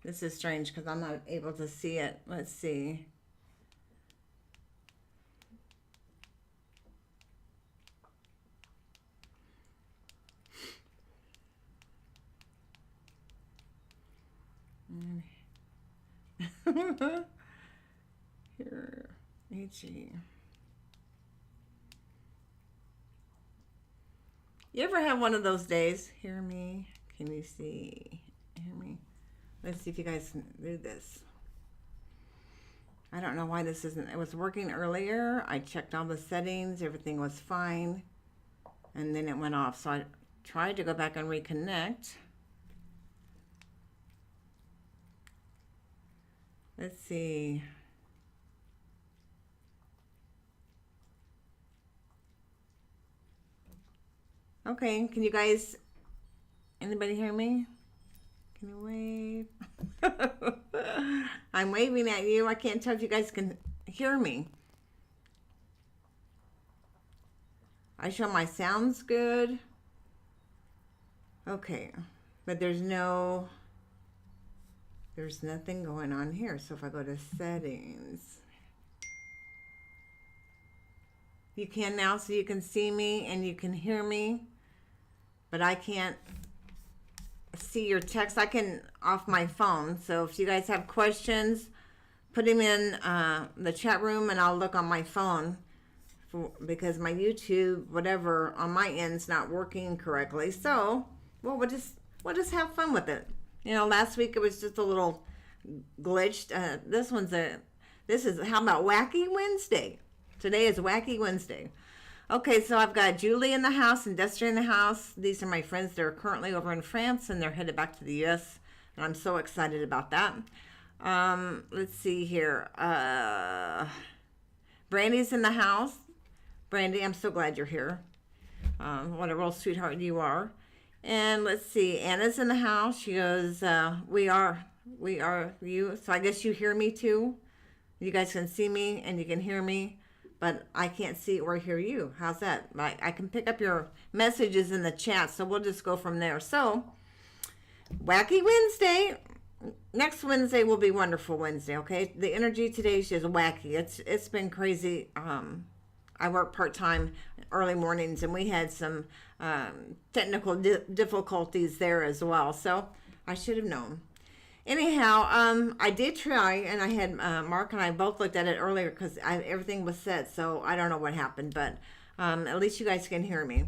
This is strange because I'm not able to see it. Let's see. Here, HE. You ever have one of those days? Hear me? Can you see? Hear me? Let's see if you guys can do this. I don't know why this isn't. It was working earlier. I checked all the settings. Everything was fine. And then it went off. So I tried to go back and reconnect. Let's see. Okay, can you guys, anybody hear me? Can you wave? I'm waving at you. I can't tell if you guys can hear me. I show my sounds good. Okay, but there's nothing going on here. So if I go to settings, you can now, so you can see me and you can hear me, but I can't see your text. I can off my phone. So if you guys have questions, put them in the chat room and I'll look on my phone because my YouTube, whatever, on my end's not working correctly. So, well, we'll just have fun with it. You know, last week it was just a little glitched. This is, how about Wacky Wednesday? Today is Wacky Wednesday. Okay, so I've got Julie in the house and Dusty in the house. These are my friends. They're currently over in France and they're headed back to the U.S. And I'm so excited about that. Let's see here. Brandy's in the house. Brandy, I'm so glad you're here. What a real sweetheart you are. And let's see. Anna's in the house. She goes, we are you. So I guess you hear me too. You guys can see me and you can hear me. But I can't see or hear you. How's that? I can pick up your messages in the chat, so we'll just go from there. So, Wacky Wednesday. Next Wednesday will be Wonderful Wednesday, okay? The energy today is just wacky. It's been crazy. I work part-time early mornings, and we had some technical difficulties there as well. So, I should have known. Anyhow, I did try, and I had Mark and I both looked at it earlier because everything was set, so I don't know what happened, but at least you guys can hear me.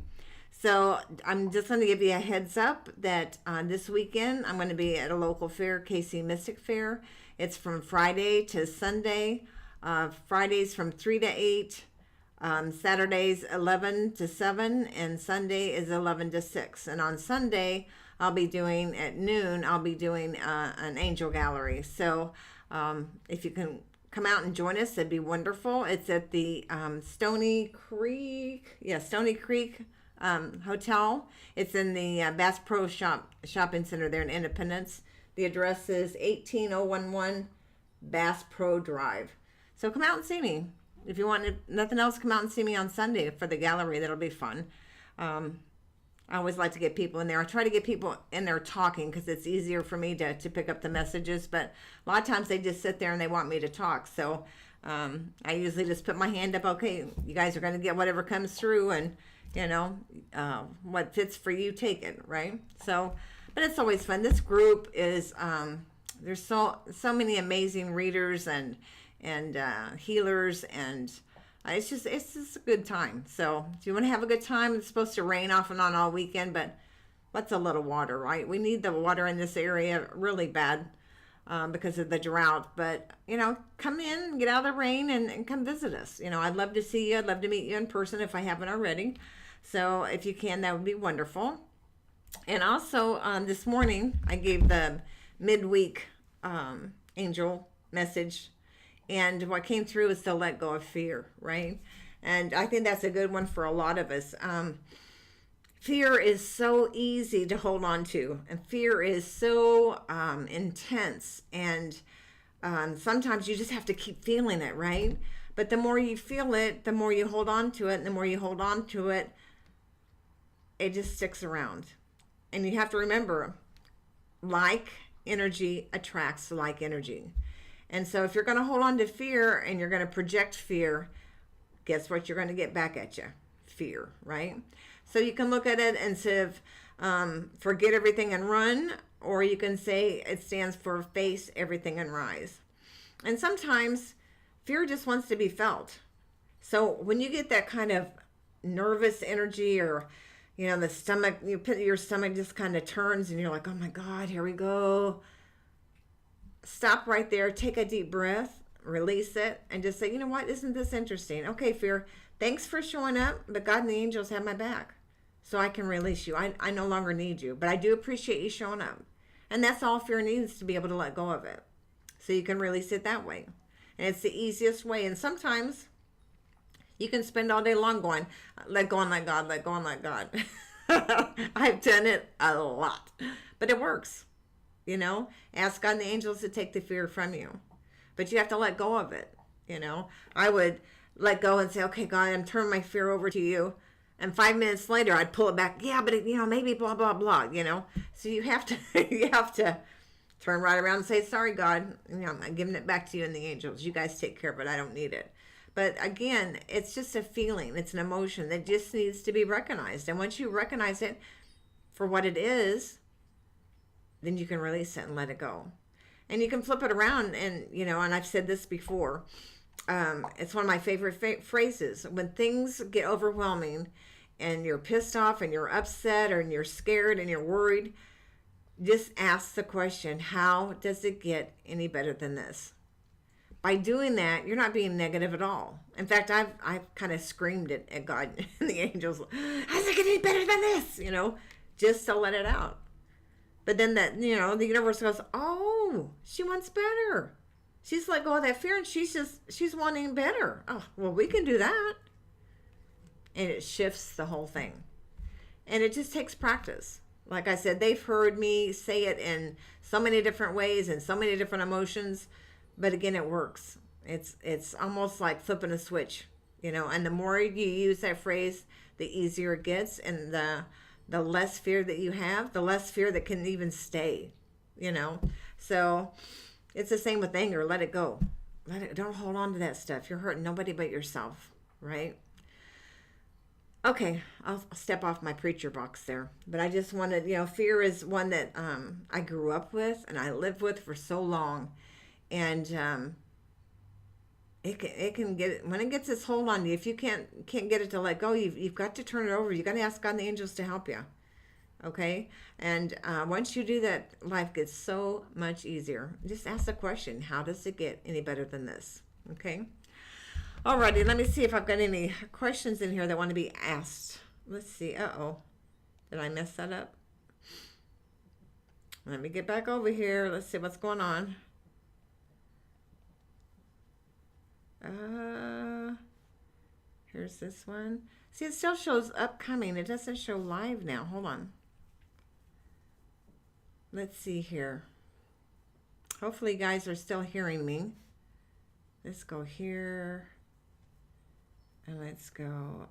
So I'm just going to give you a heads up that this weekend I'm going to be at a local fair, KC Mystic Fair. It's from Friday to Sunday. Fridays from 3 to 8. Saturdays 11 to 7, and Sunday is 11 to 6. And on Sunday, I'll be doing at noon, I'll be doing an angel gallery. So if you can come out and join us, it'd be wonderful. It's at the Stony Creek Hotel. It's in the Bass Pro Shopping Center there in Independence. The address is 18011 Bass Pro Drive. So come out and see me. If you want nothing else, come out and see me on Sunday for the gallery. That'll be fun. I always like to get people in there. I try to get people in there talking because it's easier for me to pick up the messages. But a lot of times they just sit there and they want me to talk. So I usually just put my hand up. Okay, you guys are going to get whatever comes through, and you know what fits for you, take it, right? So, but it's always fun. This group is there's so many amazing readers and healers, and it's just a good time. So if you want to have a good time, it's supposed to rain off and on all weekend, but what's a little water, right? We need the water in this area really bad because of the drought. But you know, come in, get out of the rain, and come visit us. You know, I'd love to see you. I'd love to meet you in person if I haven't already. So if you can, that would be wonderful. And also this morning I gave the midweek angel message. And what came through is to let go of fear, right? And I think that's a good one for a lot of us. Fear is so easy to hold on to, and fear is so intense. And sometimes you just have to keep feeling it, right? But the more you feel it, the more you hold on to it, and the more you hold on to it, it just sticks around. And you have to remember, like energy attracts like energy. And so if you're going to hold on to fear and you're going to project fear, guess what you're going to get back at you? Fear, right? So you can look at it instead of forget everything and run, or you can say it stands for face everything and rise. And sometimes fear just wants to be felt. So when you get that kind of nervous energy, or the stomach, your stomach just kind of turns and you're like, oh my God, here we go. Stop right there, take a deep breath, release it, and just say, you know what, isn't this interesting? Okay, fear, thanks for showing up, but God and the angels have my back, so I can release you. I no longer need you, but I do appreciate you showing up. And that's all fear needs, to be able to let go of it. So you can release it that way. And it's the easiest way. And sometimes you can spend all day long going, let go and let God, let go and let God. I've done it a lot, but it works. Ask God and the angels to take the fear from you. But you have to let go of it. I would let go and say, okay, God, I'm turning my fear over to you. And 5 minutes later, I'd pull it back. Yeah, but maybe blah, blah, blah, So you have to, you have to turn right around and say, sorry, God, I'm giving it back to you and the angels. You guys take care of it. I don't need it. But again, it's just a feeling. It's an emotion that just needs to be recognized. And once you recognize it for what it is, then you can release it and let it go. And you can flip it around and, and I've said this before, it's one of my favorite phrases. When things get overwhelming and you're pissed off and you're upset and you're scared and you're worried, just ask the question, how does it get any better than this? By doing that, you're not being negative at all. In fact, I've kind of screamed it at God and the angels, how's it get any better than this? Just to let it out. But then the universe goes, oh, she wants better. She's let go of that fear and she's wanting better. Oh, well, we can do that. And it shifts the whole thing. And it just takes practice. Like I said, they've heard me say it in so many different ways and so many different emotions. But again, it works. It's almost like flipping a switch, and the more you use that phrase, the easier it gets. And the less fear that you have, the less fear that can even stay, So it's the same with anger. Let it go. Don't hold on to that stuff. You're hurting nobody but yourself, right? Okay, I'll step off my preacher box there. But I just wanted, fear is one that I grew up with and I lived with for so long. And it can get, when it gets its hold on you, if you can't get it to let go, you've got to turn it over. You got to ask God and the angels to help you. Okay, and once you do that, life gets so much easier. Just ask the question, how does it get any better than this? Okay, alrighty, let me see if I've got any questions in here that want to be asked. Let's see. Did I mess that up? Let me get back over here. Let's see what's going on. Here's this one. See, it still shows upcoming. It doesn't show live now. Hold on. Let's see here. Hopefully you guys are still hearing me. Let's go here. And let's go.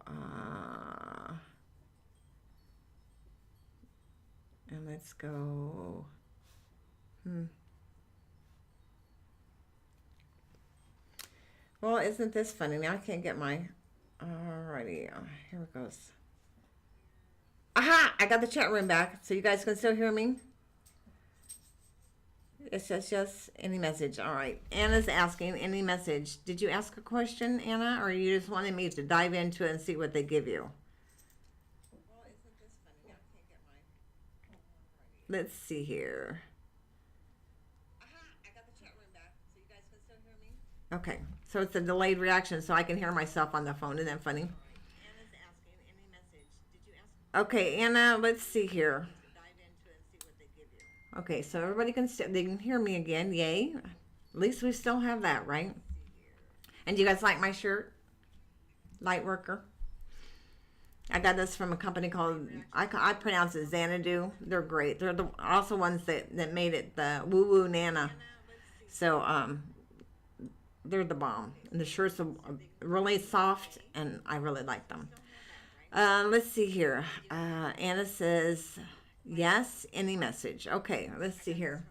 And let's go. Well, isn't this funny? Now I can't get my... Alrighty, here it goes. Aha! I got the chat room back, so you guys can still hear me? It says just any message. Alright, Anna's asking, any message. Did you ask a question, Anna, or you just wanted me to dive into it and see what they give you? Well, isn't this funny? Now I can't get my... Let's see here. Aha! I got the chat room back, so you guys can still hear me? Okay. So it's a delayed reaction, so I can hear myself on the phone. Isn't that funny? Anna's asking, any message. Did you ask? Okay, Anna, let's see here. Okay, so everybody they can hear me again. Yay. At least we still have that, right? And do you guys like my shirt? Lightworker. I got this from a company called, I pronounce it Xanadu. They're great. They're the also ones that made it the Woo Woo Nana. So, they're the bomb. And the shirts are really soft, and I really like them. Let's see here. Anna says, yes, any message. Okay, let's see here.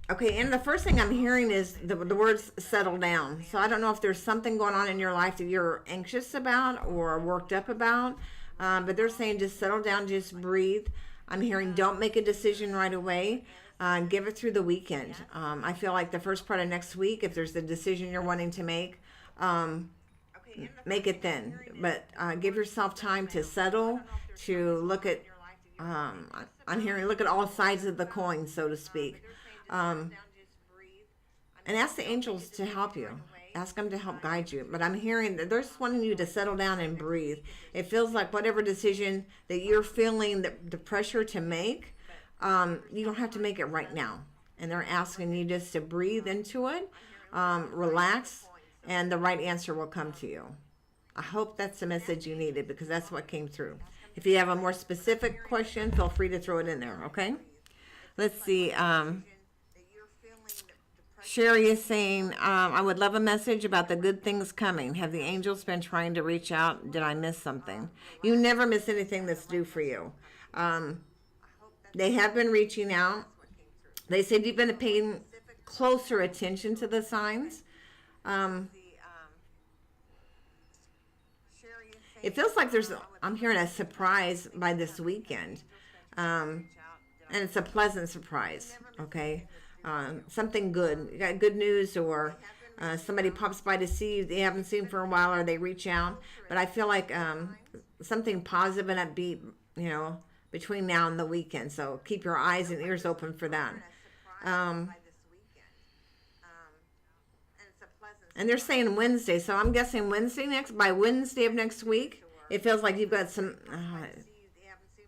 Okay, and the first thing I'm hearing is the words settle down. So I don't know if there's something going on in your life that you're anxious about or worked up about, but they're saying just settle down, just breathe. I'm hearing don't make a decision right away. Give it through the weekend. I feel like the first part of next week, if there's a decision you're wanting to make it then. But give yourself time to settle, to look at, I'm hearing look at all sides of the coin, so to speak. Um, and ask the angels to help you. Ask them to help guide you. But I'm hearing that they're just wanting you to settle down and breathe. It feels like whatever decision that you're feeling the pressure to make, you don't have to make it right now. And they're asking you just to breathe into it, relax, and the right answer will come to you. I hope that's the message you needed because that's what came through. If you have a more specific question, feel free to throw it in there, okay? Let's see. Sherry is saying, I would love a message about the good things coming. Have the angels been trying to reach out? Did I miss something? You never miss anything that's due for you. They have been reaching out. They said you've been paying closer attention to the signs. It feels like I'm hearing a surprise by this weekend. And it's a pleasant surprise, okay? Something good. You got good news, or somebody pops by to see you they haven't seen for a while, or they reach out. But I feel like something positive and upbeat, between now and the weekend. So keep your eyes and ears open for that. And they're saying Wednesday, so I'm guessing by Wednesday of next week, it feels like you've got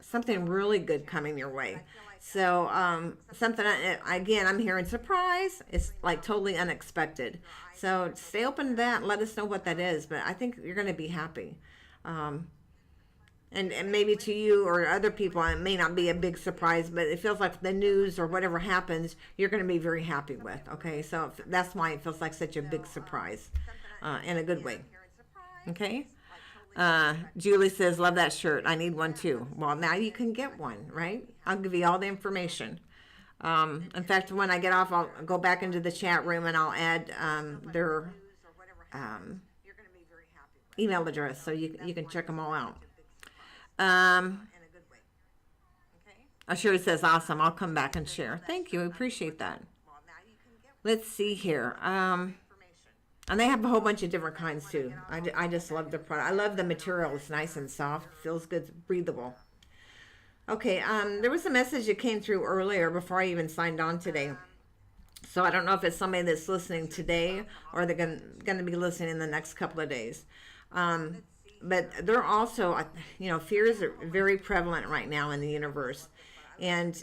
something really good coming your way. So something, again, I'm hearing surprise. It's like totally unexpected. So stay open to that and let us know what that is. But I think you're going to be happy. And maybe to you or other people, it may not be a big surprise, but it feels like the news or whatever happens, you're going to be very happy with. Okay, so that's why it feels like such a big surprise in a good way. Okay. Julie says, love that shirt. I need one too. Well, now you can get one, right? I'll give you all the information. In fact, when I get off, I'll go back into the chat room and I'll add their email address so you can check them all out. Sherry says, awesome. I'll come back and share. Thank you. I appreciate that. Let's see here. And they have a whole bunch of different kinds too. I just love the product. I love the material. It's nice and soft. Feels good. It's breathable. Okay. There was a message that came through earlier before I even signed on today. So I don't know if it's somebody that's listening today or they're going to be listening in the next couple of days. But they're also, fears are very prevalent right now in the universe. And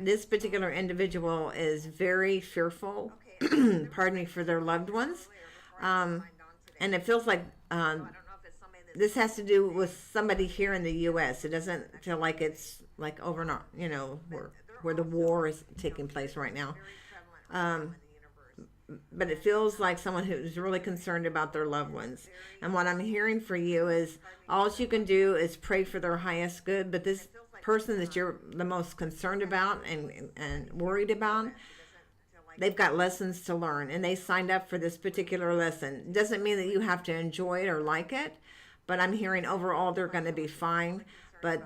this particular individual is very fearful, pardon me, for their loved ones. And it feels like this has to do with somebody here in the U.S. It doesn't feel like it's like over, where the war is taking place right now. But it feels like someone who's really concerned about their loved ones. And what I'm hearing for you is all you can do is pray for their highest good. But this person that you're the most concerned about and worried about, they've got lessons to learn. And they signed up for this particular lesson. It doesn't mean that you have to enjoy it or like it. But I'm hearing overall they're going to be fine. But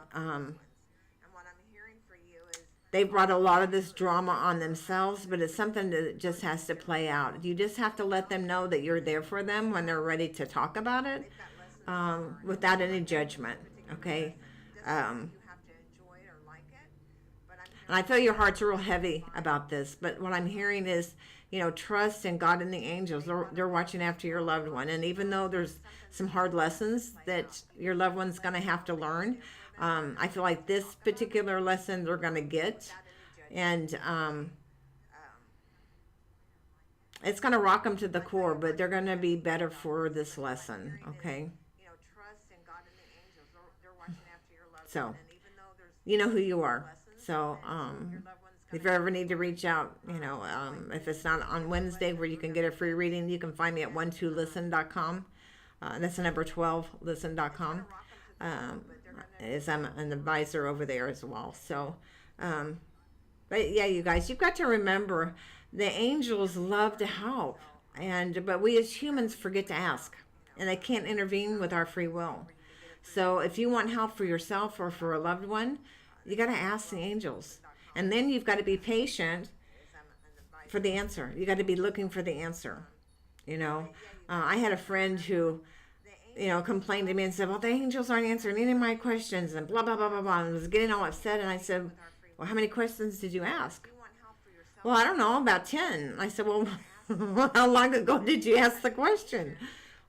they've brought a lot of this drama on themselves, but it's something that just has to play out. You just have to let them know that you're there for them when they're ready to talk about it, without any judgment, okay? And I feel your heart's real heavy about this, but what I'm hearing is, trust in God and the angels. They're watching after your loved one. And even though there's some hard lessons that your loved one's going to have to learn, I feel like this particular lesson they're going to get, and it's going to rock them to the core, but they're going to be better for this lesson, okay? So, you know who you are. So, if you ever need to reach out, if it's not on Wednesday where you can get a free reading, you can find me at 12listen.com. That's the number 12listen.com. As I'm an advisor over there as well. So, but yeah, you guys, you've got to remember the angels love to help, but we as humans forget to ask, and they can't intervene with our free will. So if you want help for yourself or for a loved one, you got to ask the angels, and then you've got to be patient for the answer. You got to be looking for the answer. You know, I had a friend who, complained to me and said, "Well, the angels aren't answering any of my questions," and blah blah blah blah blah, and was getting all upset. And I said, "Well, how many questions did you ask?" "Well, I don't know, about 10." I said, "Well, how long ago did you ask the question?"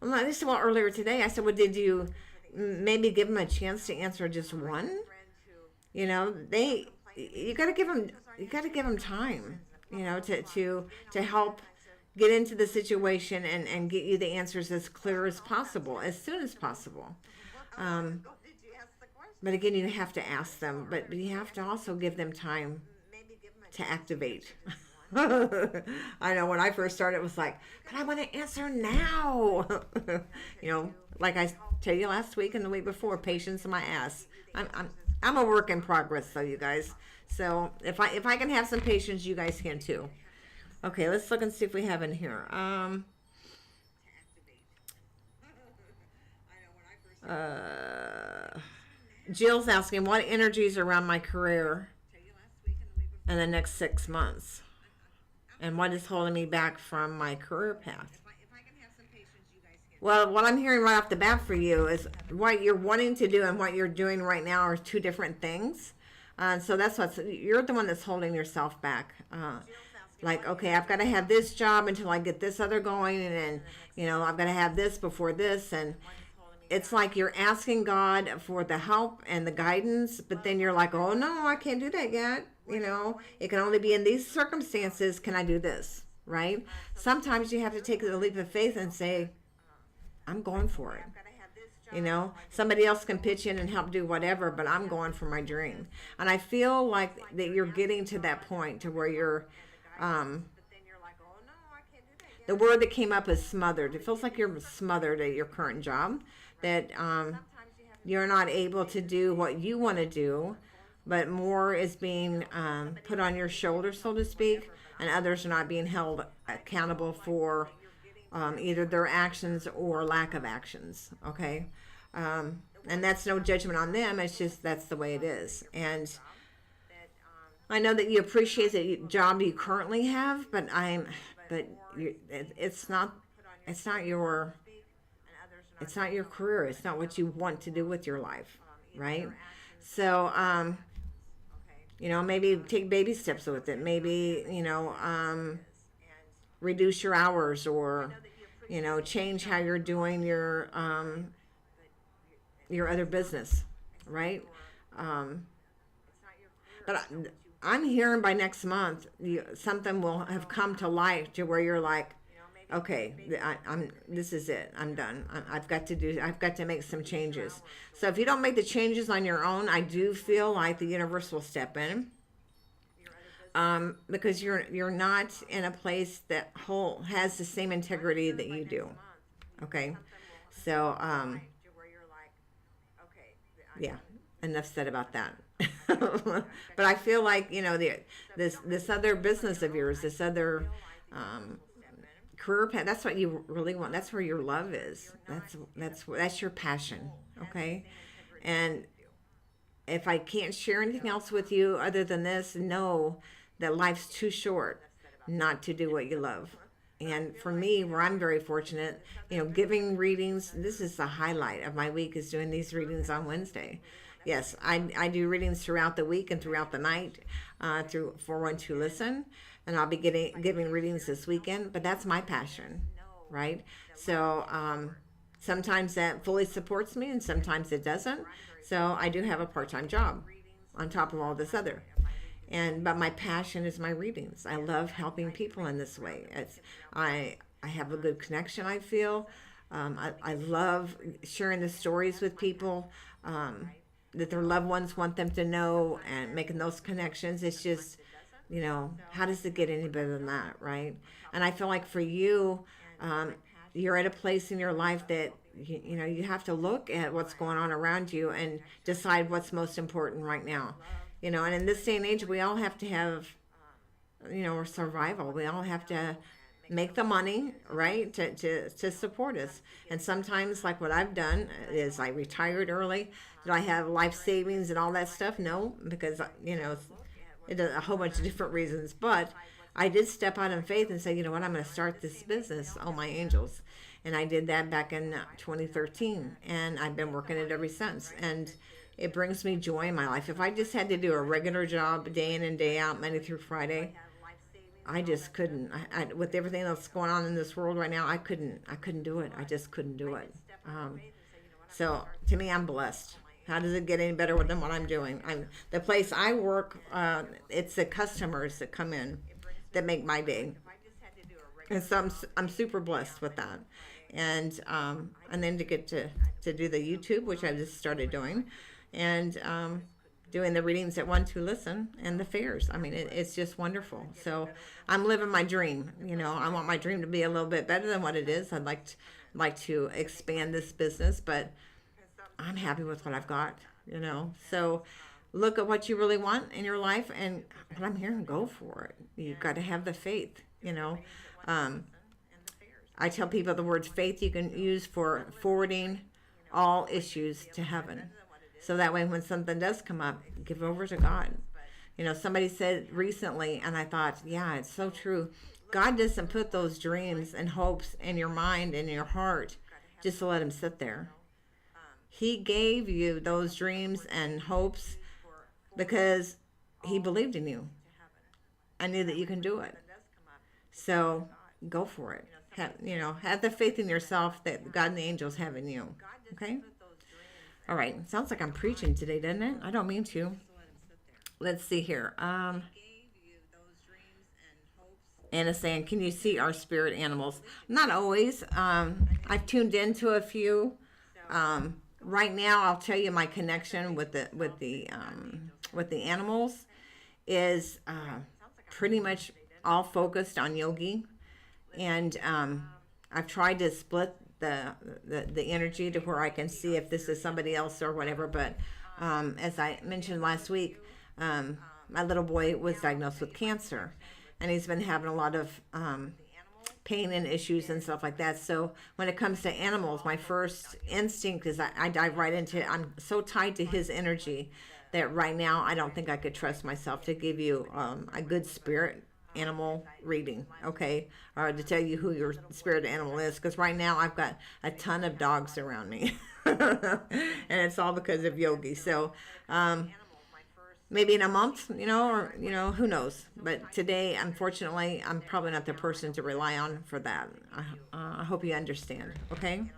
Well, they said, "Well, earlier today." I said, "Well, did you maybe give them a chance to answer just one?" You got to give them time, to help get into the situation and get you the answers as clear as possible, as soon as possible. Um, but again, you have to ask them, but you have to also give them time to activate. I know when I first started, it was like, but I want to answer now. Like I tell you last week and the week before, patience in my ass. I'm a work in progress, though, you guys. So if I can have some patience, you guys can too. Okay, let's look and see if we have in here. Uh, Jill's asking, what energies around my career in the next 6 months? And what is holding me back from my career path? Well, what I'm hearing right off the bat for you is what you're wanting to do and what you're doing right now are two different things. So you're the one that's holding yourself back. Like, okay, I've got to have this job until I get this other going, and then, I've got to have this before this, and it's like you're asking God for the help and the guidance, but then you're like, oh no, I can't do that yet. It can only be in these circumstances can I do this, right? Sometimes you have to take the leap of faith and say, I'm going for it. Somebody else can pitch in and help do whatever, but I'm going for my dream. And I feel like that you're getting to that point to where you're, the word that came up is smothered. It feels like you're smothered at your current job, that you're not able to do what you want to do, but more is being put on your shoulders, so to speak, and others are not being held accountable for either their actions or lack of actions, okay? And that's no judgment on them. It's just that's the way it is. And I know that you appreciate the job you currently have, but it's not your career. It's not what you want to do with your life, right? So, maybe take baby steps with it. Maybe, reduce your hours, or change how you're doing your other business, right? But I'm hearing by next month something will have come to light to where you're like, okay, this is it, I'm done. I've got to make some changes. So if you don't make the changes on your own, I do feel like the universe will step in, because you're not in a place that has the same integrity that you do. Okay, so yeah, enough said about that. But I feel like this other business of yours, this other career path, that's what you really want. That's where your love is. That's your passion. Okay, and if I can't share anything else with you other than this, know that life's too short not to do what you love. And for me, where I'm very fortunate, giving readings, this is the highlight of my week, is doing these readings on Wednesday. Yes, I do readings throughout the week and throughout the night through 412 Listen, and I'll be giving readings this weekend, but that's my passion, right? So sometimes that fully supports me and sometimes it doesn't. So I do have a part-time job on top of all this other. But my passion is my readings. I love helping people in this way. I have a good connection, I feel. I love sharing the stories with people that their loved ones want them to know, and making those connections. It's just, how does it get any better than that, right? And I feel like for you, you're at a place in your life that, you have to look at what's going on around you and decide what's most important right now. And in this day and age, we all have to have or survival. We all have to make the money, right, to support us. And sometimes, like what I've done, is I retired early. Did I have life savings and all that stuff? No, because, it a whole bunch of different reasons. But I did step out in faith and say, you know what, I'm going to start this business, Oh My Angels. And I did that back in 2013. And I've been working it ever since. And it brings me joy in my life. If I just had to do a regular job day in and day out, Monday through Friday, I just couldn't. With everything that's going on in this world right now, I couldn't do it. I just couldn't do it. So to me, I'm blessed. How does it get any better than what I'm doing? The place I work. It's the customers that come in that make my day, and so I'm super blessed with that. And then to get to do the YouTube, which I just started doing, and doing the readings at One to Listen and the fairs. I mean, it's just wonderful. So I'm living my dream. I want my dream to be a little bit better than what it is. I'd like to expand this business, but I'm happy with what I've got. So look at what you really want in your life, and what I'm here and go for it. You've got to have the faith. I tell people the word faith you can use for forwarding all issues to heaven. So that way, when something does come up, give it over to God. Somebody said recently, and I thought, yeah, it's so true. God doesn't put those dreams and hopes in your mind and in your heart just to let them sit there. He gave you those dreams and hopes because He believed in you. I knew that you can do it. So go for it. Have the faith in yourself that God and the angels have in you. Okay? All right. Sounds like I'm preaching today, doesn't it? I don't mean to. Let's see here. Anna's saying, can you see our spirit animals? Not always. I've tuned into a few. Right now, I'll tell you my connection with the animals is pretty much all focused on Yogi, and I've tried to split the energy to where I can see if this is somebody else or whatever. But as I mentioned last week, my little boy was diagnosed with cancer, and he's been having a lot of pain and issues and stuff like that. So when it comes to animals, my first instinct is I dive right into it. I'm so tied to his energy that right now I don't think I could trust myself to give you a good spirit animal reading, okay, or to tell you who your spirit animal is, because right now I've got a ton of dogs around me and it's all because of Yogi. So maybe in a month, or who knows, but today, unfortunately, I'm probably not the person to rely on for that. I hope you understand. Okay.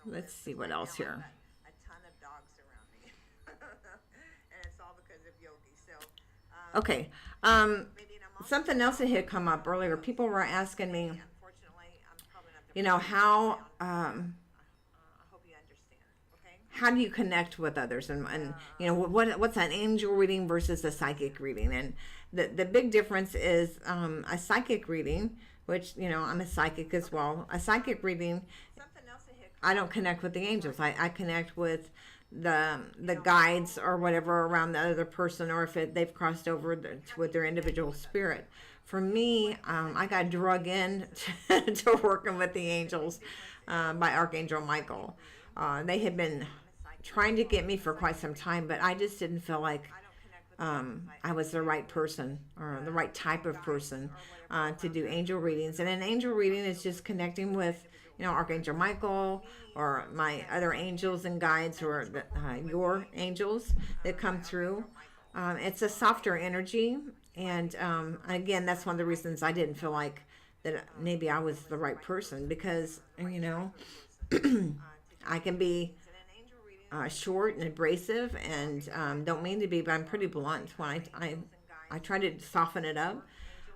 Let's see what else here. Okay. Something else that had come up earlier. People were asking me, how do you connect with others, and what's an angel reading versus a psychic reading? And the big difference is a psychic reading, which I'm a psychic as well. A psychic reading, I don't connect with the angels. I connect with the guides or whatever around the other person, or if they've crossed over with their individual spirit. For me, I got drug in to working with the angels by Archangel Michael. They had been trying to get me for quite some time, but I just didn't feel like I was the right person or the right type of person to do angel readings. And an angel reading is just connecting with Archangel Michael or my other angels and guides, or your angels that come through. It's a softer energy, and again, that's one of the reasons I didn't feel like that maybe I was the right person, because I can be short and abrasive, and don't mean to be, but I'm pretty blunt when I try to soften it up.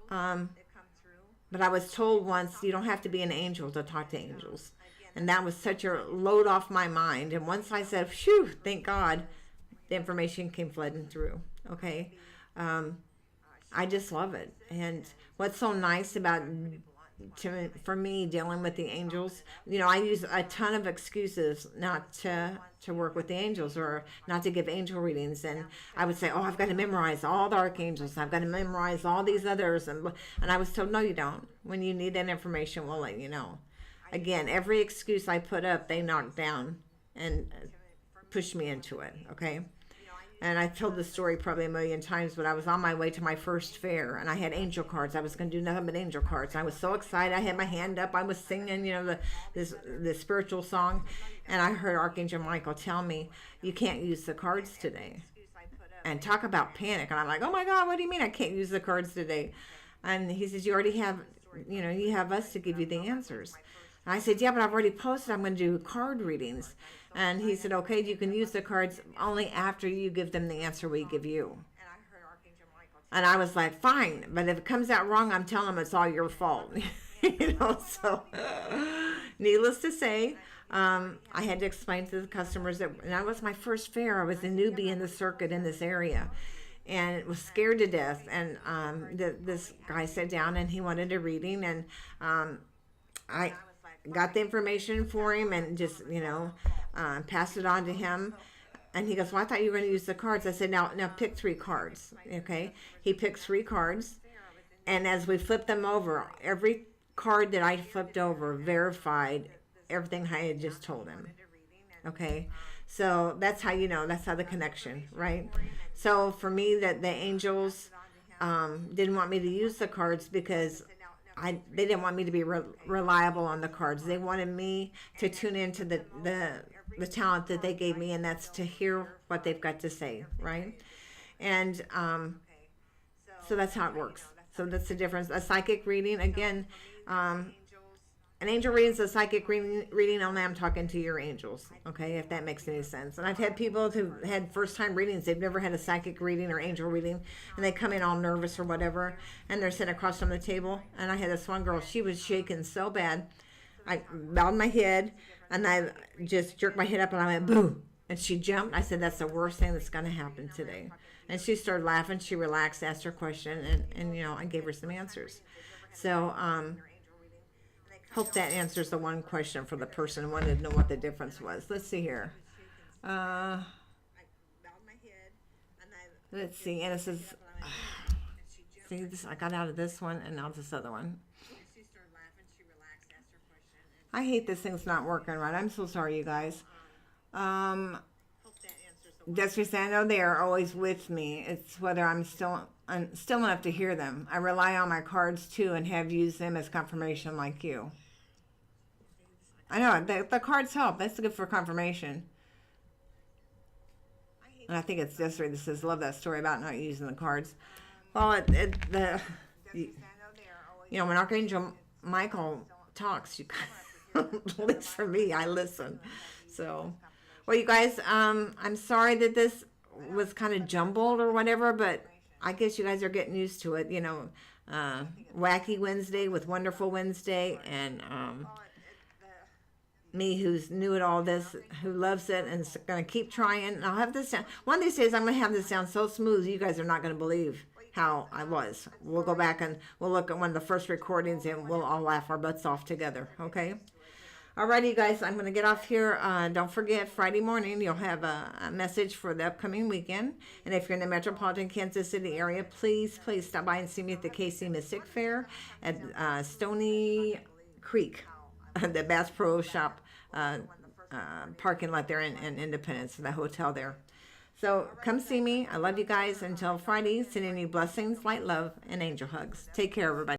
But I was told once, you don't have to be an angel to talk to angels. And that was such a load off my mind. And once I said, phew, thank God, the information came flooding through. Okay. I just love it. And what's so nice about for me dealing with the angels. You know, I use a ton of excuses not to work with the angels or not to give angel readings, and I would say, oh, I've got to memorize all the archangels, I've got to memorize all these others, and I was told, no, you don't. When you need that information, we'll let you know. Again, every excuse I put up, they knocked down and pushed me into it. Okay. And I've told this story probably a million times, but I was on my way to my first fair, and I had angel cards. I was going to do nothing but angel cards. I was so excited. I had my hand up. I was singing, you know, the spiritual song, and I heard Archangel Michael tell me, you can't use the cards today. And talk about panic. And I'm like, oh my God, what do you mean I can't use the cards today? And he says, you already have, you know, you have us to give you the answers. And I said, yeah, but I've already posted I'm going to do card readings. And he said, okay, you can use the cards only after you give them the answer we give you. And I was like, fine, but if it comes out wrong, I'm telling them it's all your fault. You know, so needless to say, I had to explain to the customers that that was my first fair. I was a newbie in the circuit in this area and was scared to death. And this guy sat down and he wanted a reading, and I got the information for him and just, you know, passed it on to him. And he goes, well, I thought you were going to use the cards. I said, now pick 3 cards. Okay. He picked 3 cards. And as we flipped them over, every card that I flipped over verified everything I had just told him. Okay. So that's how, you know, that's how the connection, right? So for me, that the angels didn't want me to use the cards because they didn't want me to be reliable on the cards. They wanted me to tune into the talent that they gave me, and that's to hear what they've got to say, right? And so that's how it works. So that's the difference. A psychic reading, again, an angel reading is a psychic reading only. I'm talking to your angels, okay, if that makes any sense. And I've had people who had first-time readings. They've never had a psychic reading or angel reading, and they come in all nervous or whatever, and they're sitting across from the table. And I had this one girl. She was shaking so bad. I bowed my head, and I just jerked my head up, and I went, boo. And she jumped. I said, that's the worst thing that's going to happen today. And she started laughing. She relaxed, asked her question, and you know, I gave her some answers. So, hope that answers the one question for the person who wanted to know what the difference was. Let's see here. Let's see. And it says, see this, I got out of this one and now this other one. I hate this thing's not working right. I'm so sorry, you guys. That's just, I know they are always with me. It's whether I'm still enough to hear them. I rely on my cards too and have used them as confirmation like you. I know, the cards help. That's good for confirmation. And I think it's Desiree that says, love that story about not using the cards. Well, you know, when Archangel Michael talks, you at least for me, I listen. So, well, you guys, I'm sorry that this was kind of jumbled or whatever, but I guess you guys are getting used to it. You know, Wacky Wednesday with Wonderful Wednesday, and me who's new at all this, who loves it and is going to keep trying. And I'll have this sound. One of these days I'm going to have this sound so smooth you guys are not going to believe how I was. We'll go back and we'll look at one of the first recordings and we'll all laugh our butts off together. Okay? Alrighty, guys, I'm going to get off here. Don't forget, Friday morning, you'll have a message for the upcoming weekend. And if you're in the metropolitan Kansas City area, please stop by and see me at the KC Mystic Fair at Stony Creek, the Bass Pro Shop parking lot there in Independence, the hotel there. So come see me. I love you guys. Until Friday, sending you blessings, light, love, and angel hugs. Take care, everybody.